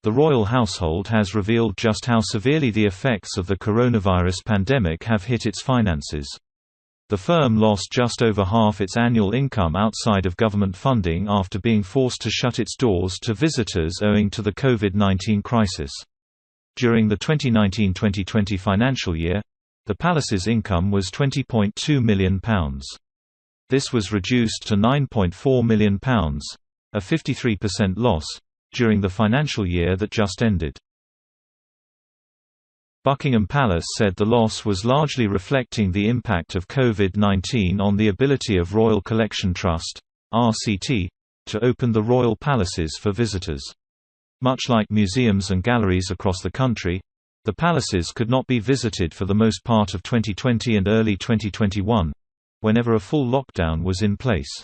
The royal household has revealed just how severely the effects of the coronavirus pandemic have hit its finances. The firm lost just over half its annual income outside of government funding after being forced to shut its doors to visitors owing to the COVID-19 crisis. During the 2019-2020 financial year, the palace's income was £20.2 million. This was reduced to £9.4 million, a 53% loss, during the financial year that just ended. Buckingham Palace said the loss was largely reflecting the impact of COVID-19 on the ability of Royal Collection Trust (RCT) to open the royal palaces for visitors. Much like museums and galleries across the country, the palaces could not be visited for the most part of 2020 and early 2021, whenever a full lockdown was in place.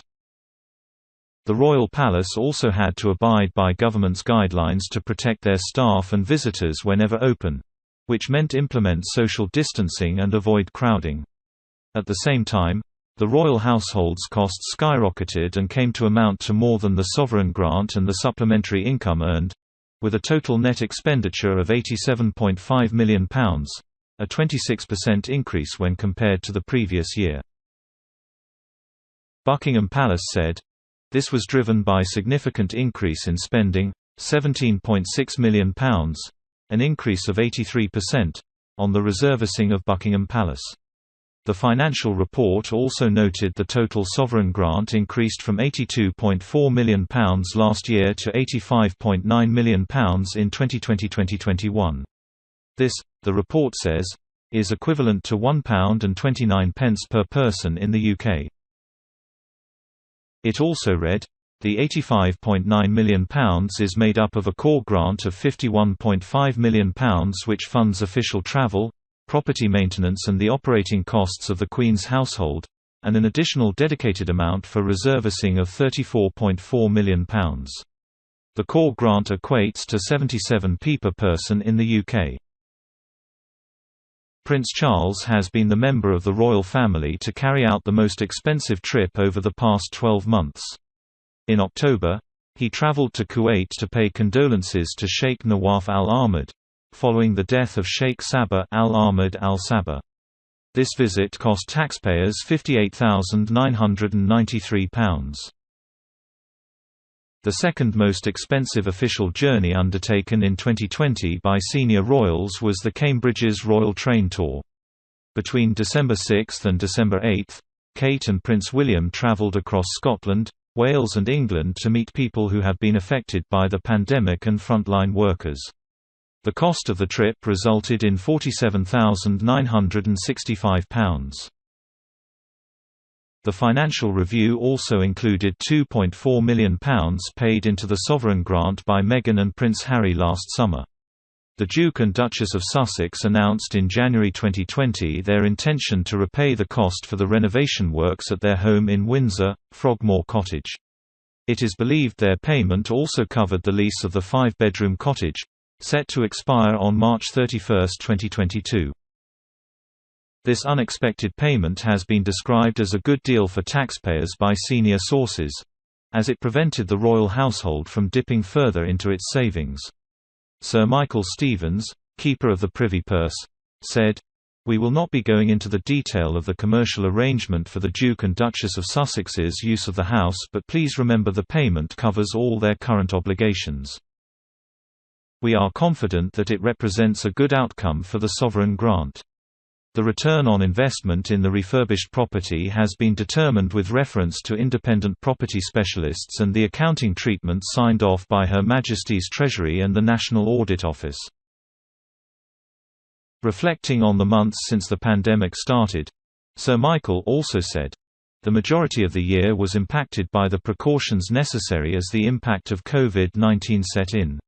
The royal palace also had to abide by government's guidelines to protect their staff and visitors whenever open, which meant implement social distancing and avoid crowding. At the same time, the royal household's costs skyrocketed and came to amount to more than the sovereign grant and the supplementary income earned, with a total net expenditure of £87.5 million, a 26% increase when compared to the previous year. Buckingham Palace said, "This was driven by significant increase in spending, £17.6 million, an increase of 83%, on the reservicing of Buckingham Palace." The financial report also noted the total sovereign grant increased from £82.4 million last year to £85.9 million in 2020-2021. This, the report says, is equivalent to £1.29 per person in the UK. It also read, the £85.9 million is made up of a core grant of £51.5 million which funds official travel, property maintenance and the operating costs of the Queen's household, and an additional dedicated amount for reservicing of £34.4 million. The core grant equates to 77p per person in the UK. Prince Charles has been the member of the royal family to carry out the most expensive trip over the past 12 months. In October, he travelled to Kuwait to pay condolences to Sheikh Nawaf Al Ahmad, following the death of Sheikh Sabah Al Ahmad Al Sabah. This visit cost taxpayers £58,993. The second most expensive official journey undertaken in 2020 by senior royals was the Cambridge's Royal Train Tour. Between December 6 and December 8, Kate and Prince William travelled across Scotland, Wales and England to meet people who have been affected by the pandemic and frontline workers. The cost of the trip resulted in £47,965. The Financial Review also included £2.4 million paid into the sovereign grant by Meghan and Prince Harry last summer. The Duke and Duchess of Sussex announced in January 2020 their intention to repay the cost for the renovation works at their home in Windsor, Frogmore Cottage. It is believed their payment also covered the lease of the 5-bedroom cottage, set to expire on March 31, 2022. This unexpected payment has been described as a good deal for taxpayers by senior sources, as it prevented the royal household from dipping further into its savings. Sir Michael Stevens, Keeper of the Privy Purse, said, "We will not be going into the detail of the commercial arrangement for the Duke and Duchess of Sussex's use of the house, but please remember the payment covers all their current obligations. We are confident that it represents a good outcome for the sovereign grant. The return on investment in the refurbished property has been determined with reference to independent property specialists and the accounting treatment signed off by Her Majesty's Treasury and the National Audit Office." Reflecting on the months since the pandemic started, Sir Michael also said, "The majority of the year was impacted by the precautions necessary as the impact of COVID-19 set in.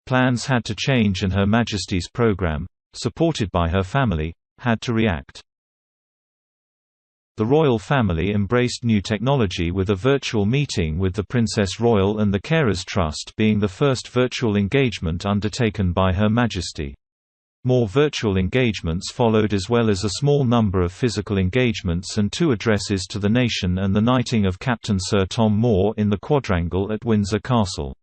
Plans had to change and Her Majesty's programme, supported by her family, had to react." The royal family embraced new technology with a virtual meeting with the Princess Royal and the Carers Trust being the first virtual engagement undertaken by Her Majesty. More virtual engagements followed as well as a small number of physical engagements and 2 addresses to the nation and the knighting of Captain Sir Tom Moore in the quadrangle at Windsor Castle.